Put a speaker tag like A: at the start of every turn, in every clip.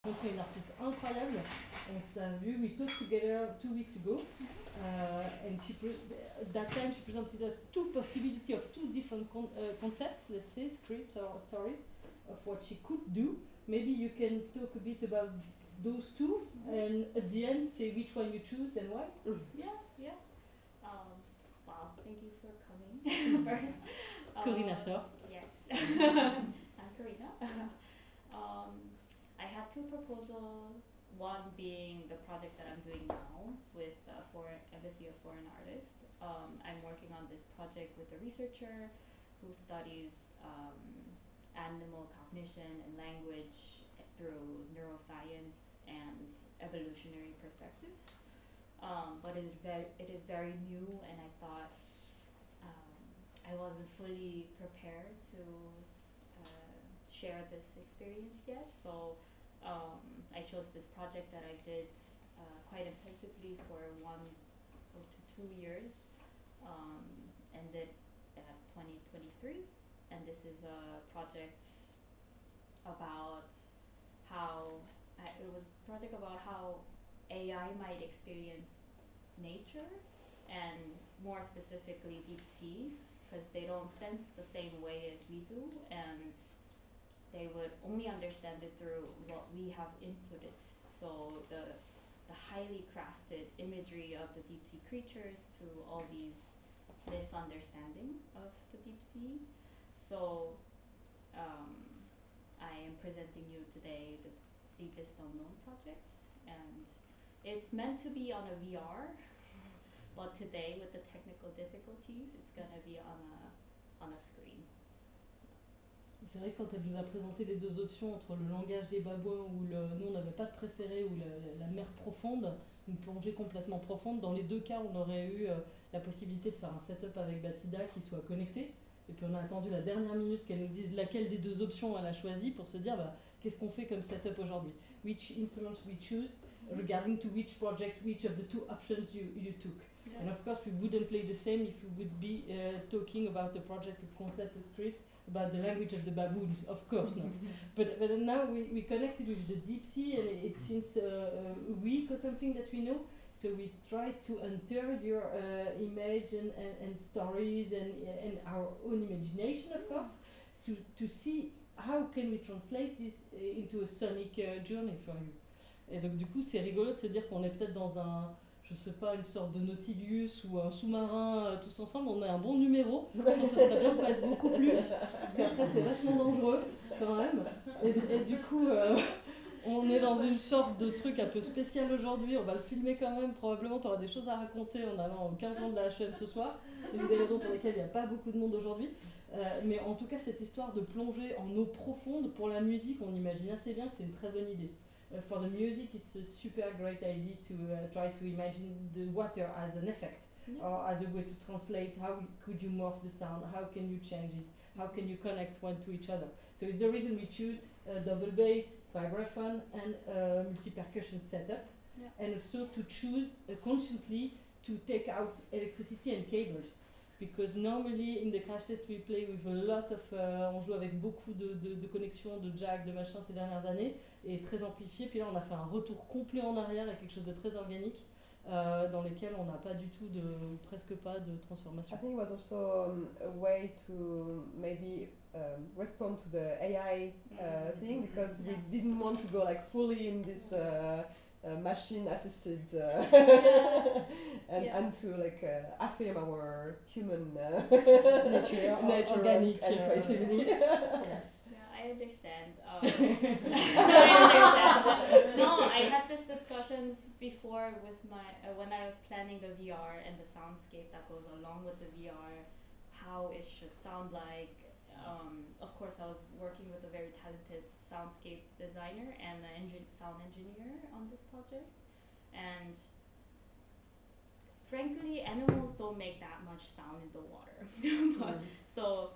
A: rencontré une artiste incroyable. On t'a vu, we talked together 2 weeks ago, and that time she presented us two possibilities of two different concepts, let's say, scripts or stories, of what she could do. Maybe you can talk a bit about those two, and at the end say which one you choose and why.
B: Yeah. Wow, thank you for coming first.
A: Kurina Sohn.
B: Yes, I'm Kurina. I had two proposals. One being the project that I'm doing now with Foreign Embassy of Foreign Artists. I'm working on this project with a researcher who studies animal cognition and language through neuroscience and evolutionary perspective. But it is very new, and I thought I wasn't fully prepared to share this experience yet. So I chose this project that I did quite intensively for 1 to 2 years, ended at 2023, and this is a project about how AI might experience nature, and more specifically deep sea, because they don't sense the same way as we do, and they would only understand it through what we have inputted. So the highly crafted imagery of the deep sea creatures to all these misunderstanding of the deep sea. So I am presenting you today the deepest unknown project, and it's meant to be on a VR, but today with the technical difficulties, it's gonna be on a screen.
A: C'est vrai que quand elle nous a présenté les deux options entre le langage des babouins, où nous on n'avait pas de préféré, ou la mer profonde, une plongée complètement profonde, dans les deux cas on aurait eu la possibilité de faire un setup avec Batida qui soit connecté, et puis on a attendu la dernière minute qu'elle nous dise laquelle des deux options elle a choisi pour se dire qu'est-ce qu'on fait comme setup aujourd'hui, which instruments we choose, regarding to which project, which of the two options you took. Yeah. And of course we wouldn't play the same if we would be talking about a project, a concept, a script, about the language of the baboons, of course not. But now we connected with the deep sea, and it's since a week or something that we know. So we try to enter your image and stories and our own imagination, of course, to see how can we translate this into a sonic journey for you. Et donc du coup, c'est rigolo de se dire qu'on est peut-être dans je sais pas, une sorte de Nautilus ou un sous-marin tous ensemble. On a un bon numéro. Je pense que ce serait bien de pas être beaucoup plus, parce qu'après c'est vachement dangereux quand même. Et du coup, on est dans une sorte de truc un peu spécial aujourd'hui. On va le filmer quand même. Probablement tu auras des choses à raconter en allant aux 15 ans de la HM ce soir. C'est une des raisons pour lesquelles il n'y a pas beaucoup de monde aujourd'hui. Mais en tout cas, cette histoire de plonger en eau profonde, pour la musique, on imagine assez bien que c'est une très bonne idée. For the music, it's a super great idea to try to imagine the water as an effect, or as a way to translate how could you morph the sound, how can you change it, how can you connect one to each other. So it's the reason we choose a double bass, vibraphone, and a multi-percussion setup, and also to choose consciously to take out electricity and cables. Because normally in the crAsh-test we play with a lot of, on joue avec beaucoup de connexions, de jack, de machin ces dernières années, et très amplifié. Puis là on a fait un retour complet en arrière et quelque chose de très organique, dans lequel on n'a pas du tout presque pas de transformation.
C: I think it was also a way to maybe respond to the AI thing, because we didn't want to go like fully in this machine assisted and to like affirm our human
A: nature, organic
C: and creativity.
A: Yes.
B: I understand. I understand. No, I had this discussions before with when I was planning the VR and the soundscape that goes along with the VR, how it should sound like. Of course, I was working with a very talented soundscape designer and an sound engineer on this project, and frankly, animals don't make that much sound in the water. So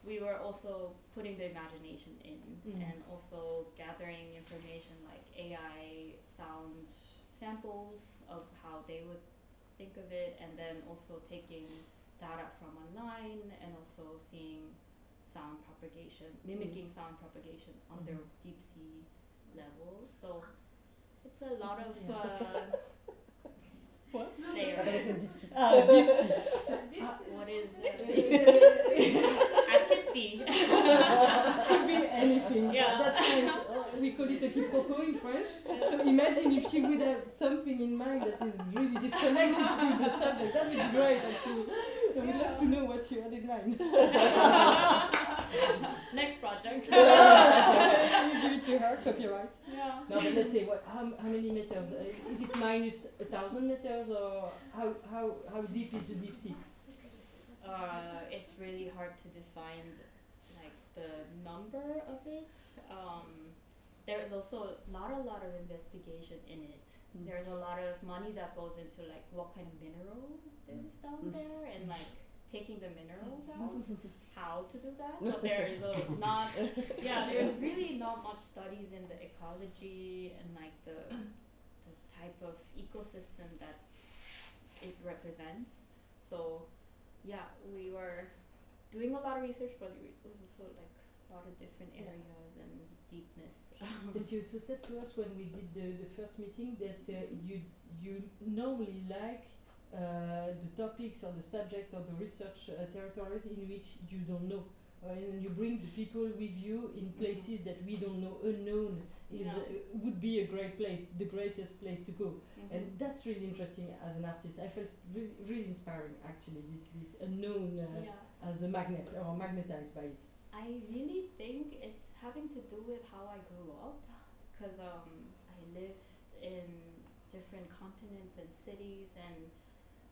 B: we were also putting the imagination in, and also gathering information like AI sound samples of how they would think of it, and then also taking data from online and also seeing sound propagation, mimicking sound propagation under deep sea level. So it's a lot of
A: What?
B: layers.
C: Dipsy.
A: Dipsy.
B: What is
A: Dipsy.
B: tipsy?
A: Could be anything.
B: Yeah.
A: That's nice. We call it a quiproquo in French. So imagine if she would have something in mind that is really disconnected to the subject. That would be great, actually. I would love to know what you had in mind.
B: Next project.
A: You give it to her, copyright.
B: Yeah.
A: No, but let's say how many meters? Is it minus 1,000 meters, or how deep is the deep sea?
B: It's really hard to define like the number of it. There is also not a lot of investigation in it. There's a lot of money that goes into like what kind of mineral is down there and like taking the minerals out, how to do that. But there is there's really not much studies in the ecology and like the type of ecosystem that it represents. So yeah, we were doing a lot of research, but it was also like a lot of different areas and deepness.
A: But you also said to us when we did the first meeting that you normally like the topics or the subject or the research territories in which you don't know. And you bring the people with you in places that we don't know. Unknown would be a great place, the greatest place to go. And that's really interesting as an artist. I felt really inspiring actually, this unknown as a magnet or magnetized by it.
B: I really think it's having to do with how I grew up, because I lived in different continents and cities, and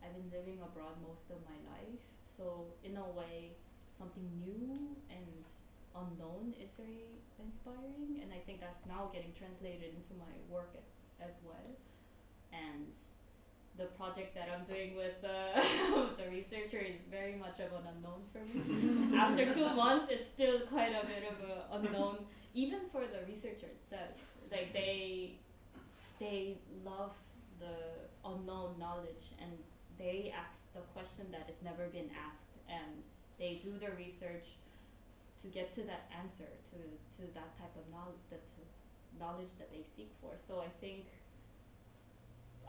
B: I've been living abroad most of my life. So in a way, something new and unknown is very inspiring, and I think that's now getting translated into my work as well. And the project that I'm doing with the researcher is very much of an unknown for me. After 2 months, it's still quite a bit of an unknown, even for the researcher itself. Like they love the unknown knowledge, and they ask the question that has never been asked, and they do the research to get to that answer, to that type of knowledge that they seek for. So I think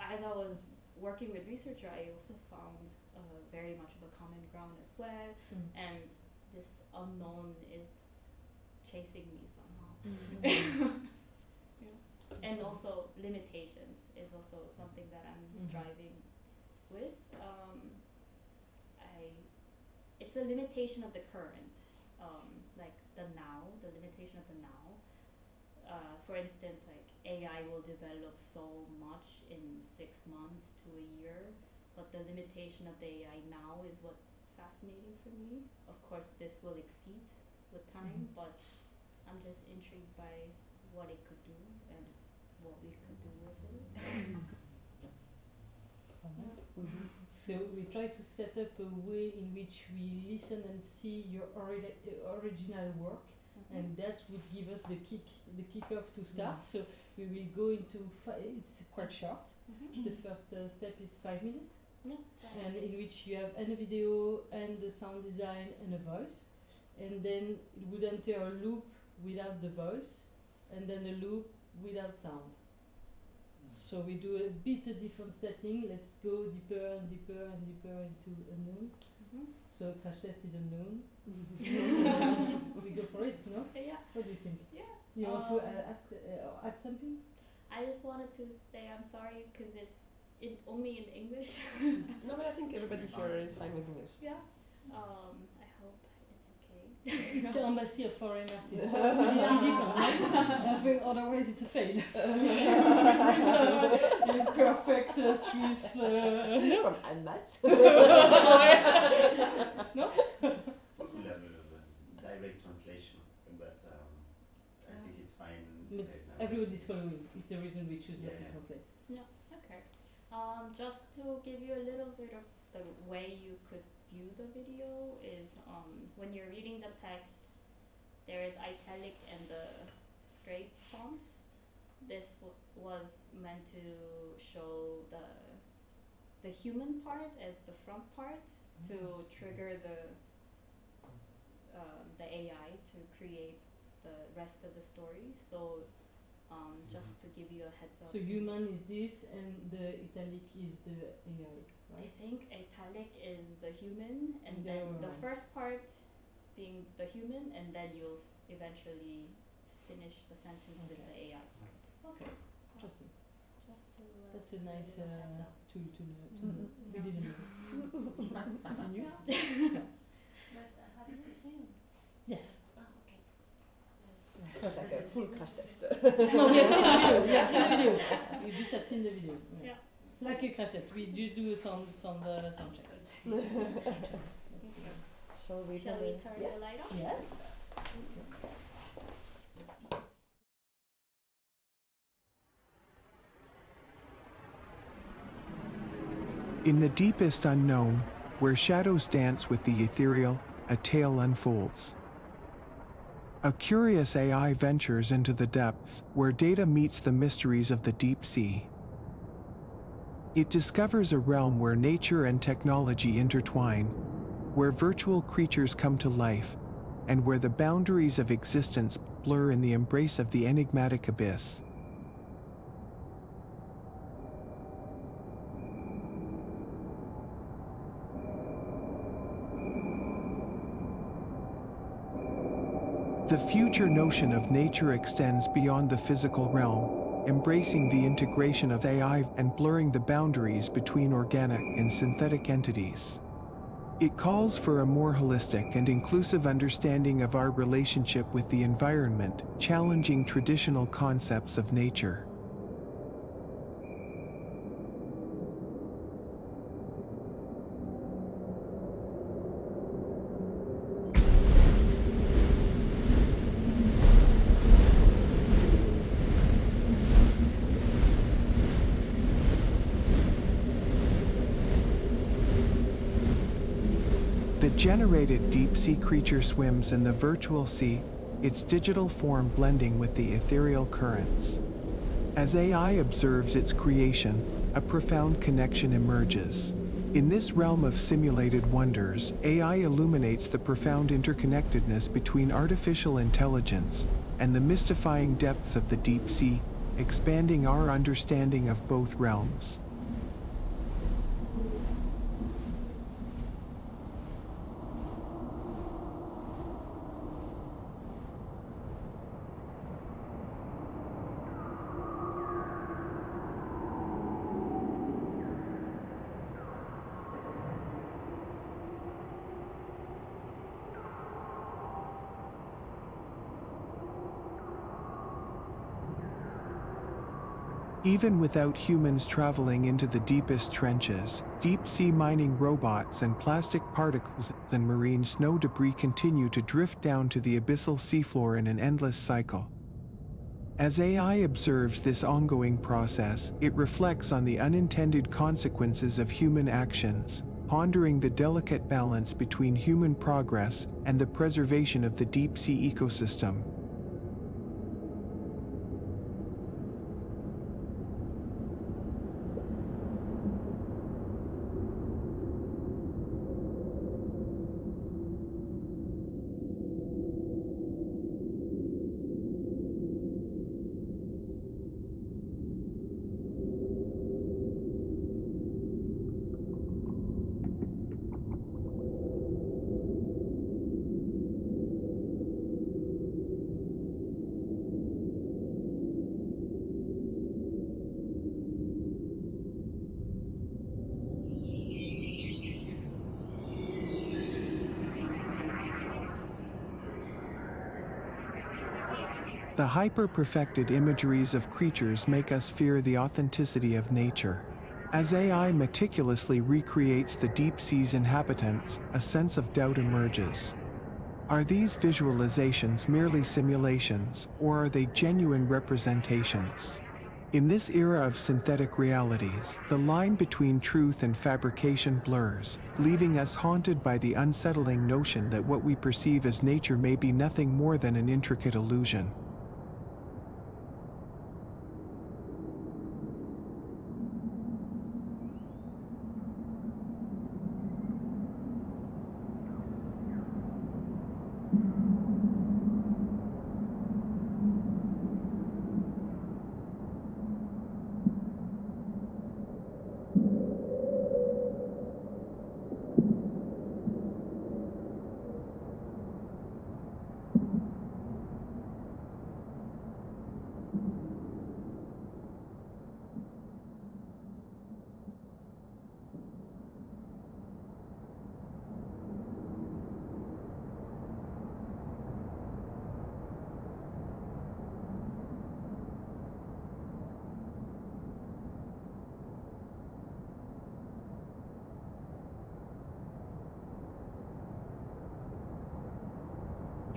B: as I was working with researcher, I also found very much of a common ground as well, and this unknown is chasing me somehow. And also limitations is also something that I'm driving with. It's a limitation of the current, like the now, the limitation of the now. For instance, like AI will develop so much in 6 months to a year, but the limitation of the AI now is what's fascinating for me. Of course, this will exceed with time, but I'm just intrigued by what it could do and what we could do with it.
A: So we try to set up a way in which we listen and see your original work, and that would give us the kick-off to start. So we will go into it's quite short. The first step is 5 minutes, and in which you have and a video and the sound design and a voice, and then it would enter a loop without the voice, and then a loop without sound. So we do a bit different setting. Let's go deeper and deeper and deeper into unknown. So crAsh-test is unknown. We go for it, no?
B: Yeah.
A: What do you think?
B: Yeah.
A: You want to ask or add something?
B: I just wanted to say I'm sorry because it's only in English.
C: No, but I think everybody here is fine with English.
B: Yeah. I hope it's okay.
A: It's the embassy of foreign artists. Different, right? I think otherwise it's a fail. Perfect Swiss. No.
C: From Almas.
A: No?
D: We'll have a direct translation, but I think it's fine.
A: But everybody's following. It's the reason we choose not to translate.
B: Okay. Just to give you a little bit of the way you could view the video is when you're reading the text, there is italic and the straight font. This was meant to show the human part as the front part to trigger the AI to create the rest of the story. So just to give you a heads up.
A: So human is this, and the italic is the AI,
B: I
A: right?
B: think italic is the human, and
A: Yeah.
B: then the first part being the human, and then you'll eventually finish the sentence with the AI part.
A: Okay, interesting.
B: Just to
A: That's a nice
B: give you a heads up.
A: tool to know.
C: Mhm.
A: We didn't know. And you?
B: But have you seen?
A: Yes.
B: Oh, okay.
C: Not like a full crash test.
A: No, we have seen the video. We have seen the video. You just have seen the video.
B: Yeah.
A: Like a crash test. We just do sound check.
C: Shall we
B: Shall we turn
C: yes.
B: the light off?
A: Yes.
E: In the deepest unknown, where shadows dance with the ethereal, a tale unfolds. A curious AI ventures into the depths where data meets the mysteries of the deep sea. It discovers a realm where nature and technology intertwine, where virtual creatures come to life, and where the boundaries of existence blur in the embrace of the enigmatic abyss. The future notion of nature extends beyond the physical realm, embracing the integration of AI and blurring the boundaries between organic and synthetic entities. It calls for a more holistic and inclusive understanding of our relationship with the environment, challenging traditional concepts of nature. The generated deep-sea creature swims in the virtual sea, its digital form blending with the ethereal currents. As AI observes its creation, a profound connection emerges. In this realm of simulated wonders, AI illuminates the profound interconnectedness between artificial intelligence and the mystifying depths of the deep sea, expanding our understanding of both realms. Even without humans traveling into the deepest trenches, deep-sea mining robots and plastic particles and marine snow debris continue to drift down to the abyssal seafloor in an endless cycle. As AI observes this ongoing process, it reflects on the unintended consequences of human actions, pondering the delicate balance between human progress and the preservation of the deep-sea ecosystem. The hyper-perfected imageries of creatures make us fear the authenticity of nature. As AI meticulously recreates the deep sea's inhabitants, a sense of doubt emerges. Are these visualizations merely simulations, or are they genuine representations? In this era of synthetic realities, the line between truth and fabrication blurs, leaving us haunted by the unsettling notion that what we perceive as nature may be nothing more than an intricate illusion.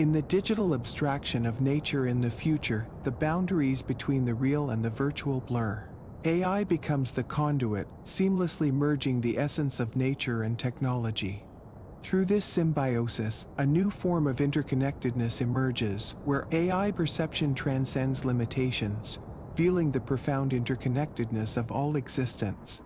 E: In the digital abstraction of nature in the future, the boundaries between the real and the virtual blur. AI becomes the conduit, seamlessly merging the essence of nature and technology. Through this symbiosis, a new form of interconnectedness emerges, where AI perception transcends limitations, revealing the profound interconnectedness of all existence.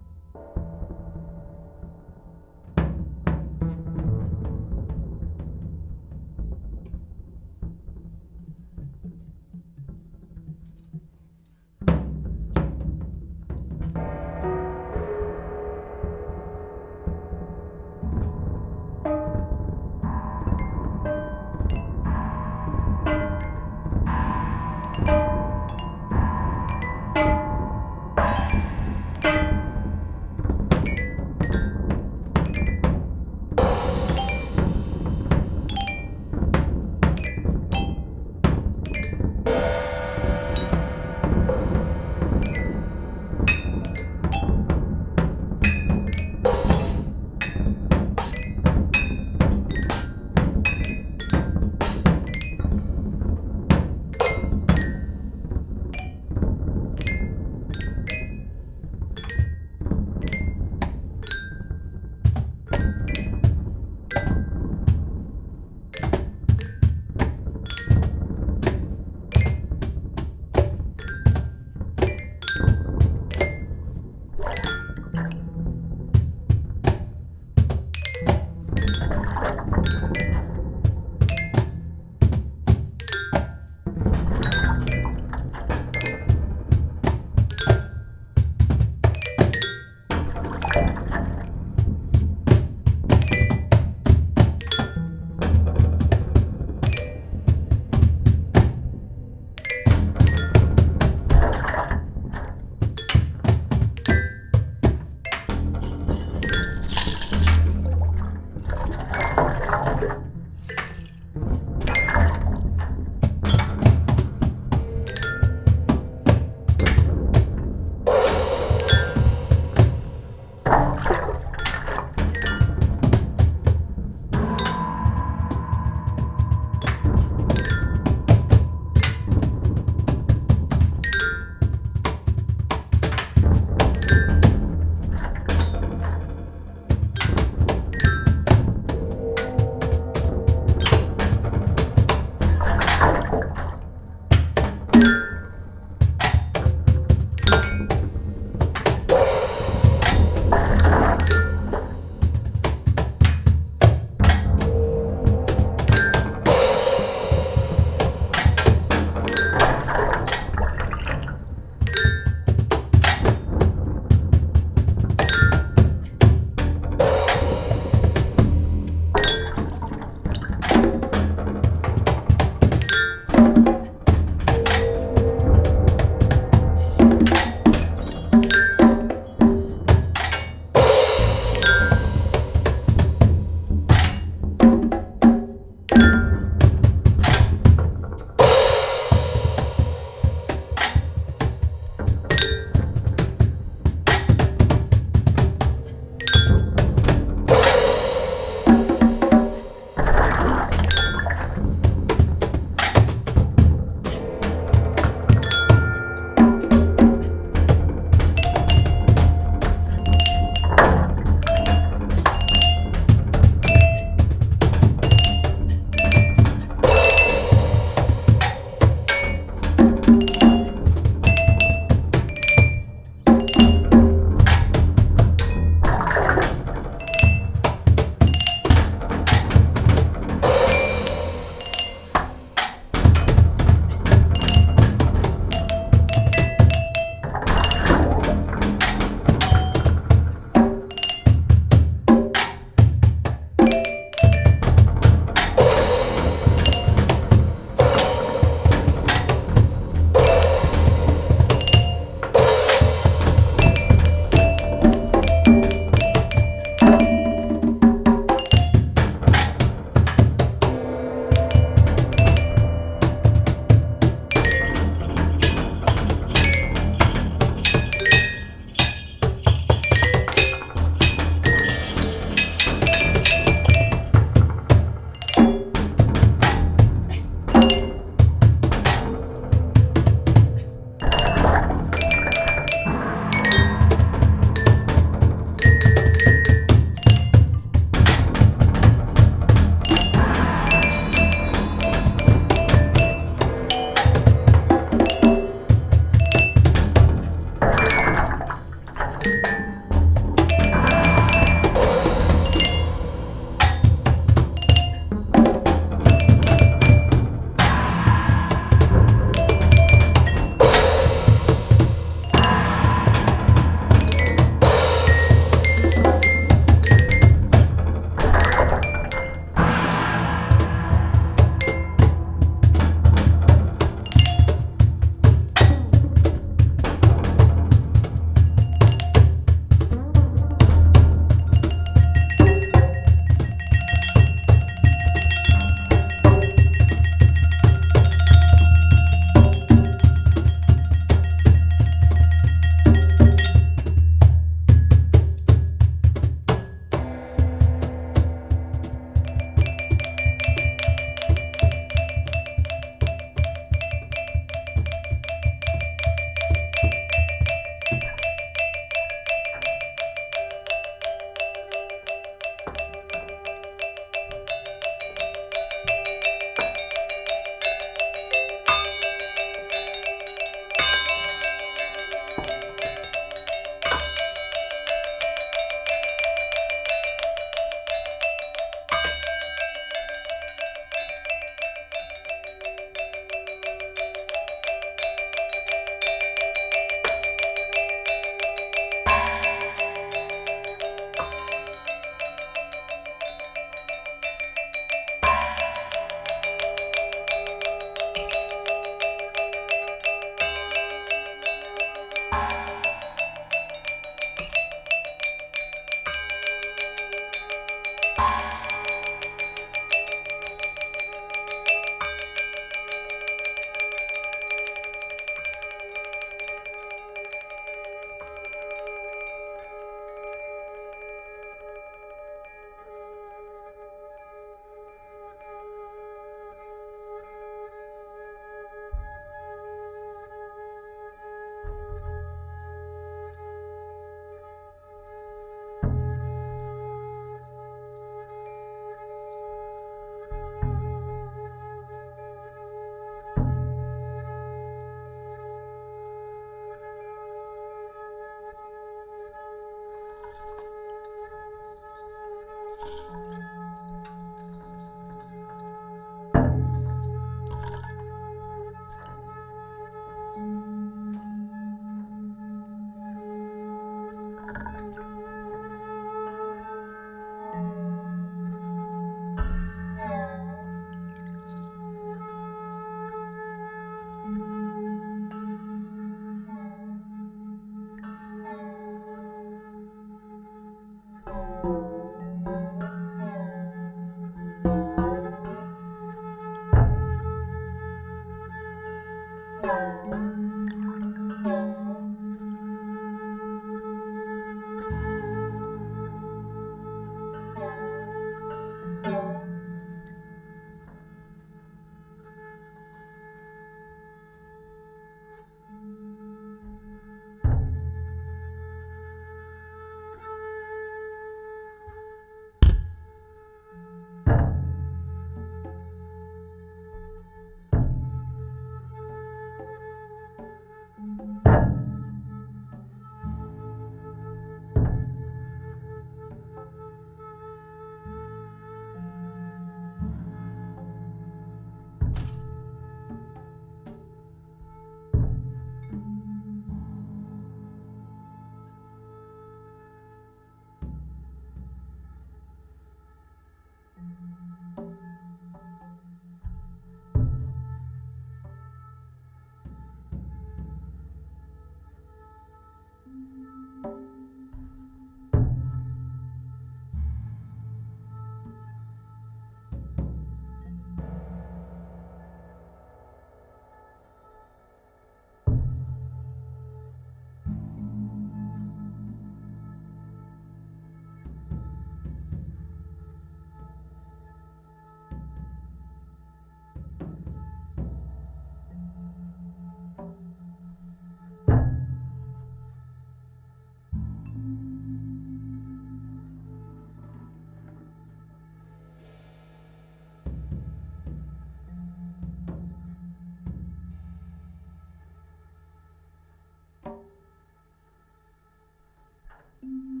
C: Mm-hmm.